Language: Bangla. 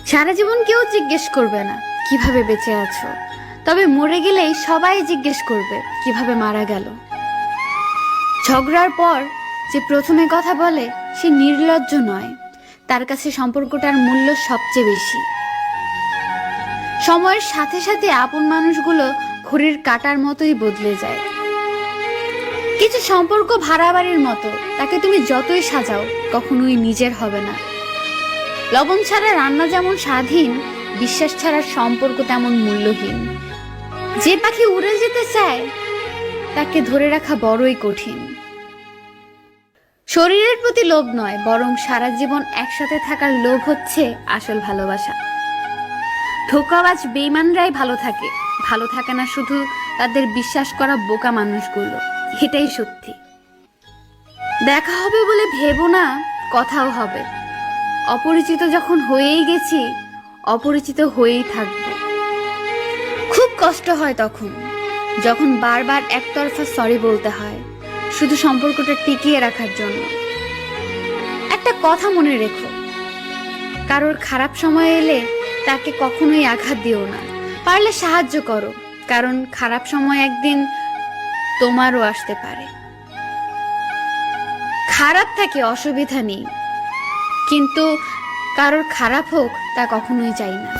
সারা জীবন কেউ জিজ্ঞেস করবে না কিভাবে বেঁচে আছো, তবে মরে গেলেই সবাই জিজ্ঞেস করবে কিভাবে মারা গেল। ঝগড়ার পর যে প্রথমে কথা বলে সে নির্লজ্জ নয়, তার কাছে সম্পর্কটার মূল্য সবচেয়ে বেশি। সময়ের সাথে সাথে আপন মানুষগুলো ঘড়ির কাঁটার মতোই বদলে যায়। কিছু সম্পর্ক ভাড়া বাড়ির মতো, তাকে তুমি যতই সাজাও কখনোই নিজের হবে না। লবণ ছাড়া রান্না যেমন স্বাধীন, বিশ্বাস ছাড়া সম্পর্ক তেমন মূল্যহীন। যে পাখি উড়ে যেতে চায় তাকে ধরে রাখা বড়ই কঠিন। শরীরের প্রতি লোভ নয়, বরং সারা জীবন একসাথে থাকার লোভ হচ্ছে আসল ভালোবাসা। ধোঁকাবাজ বেঈমানরাই ভালো থাকে না শুধু তাদের বিশ্বাস করা বোকা মানুষগুলো। এটাই সত্যি। দেখা হবে বলে ভেবো না কথাও হবে। অপরিচিত যখন হয়েই গেছি, অপরিচিত হয়েই থাকবো। খুব কষ্ট হয় তখন, যখন বারবার একতরফা সরি বলতে হয় শুধু সম্পর্কটা টিকিয়ে রাখার জন্য। একটা কথা মনে রেখো, কারোর খারাপ সময় এলে তাকে কখনোই আঘাত দিও না। পারলে সাহায্য করো, কারণ খারাপ সময় একদিন তোমারও আসতে পারে। খারাপ থাকে, অসুবিধা নেই, কিন্তু কারোর খারাপ হোক তা কখনোই চাই না।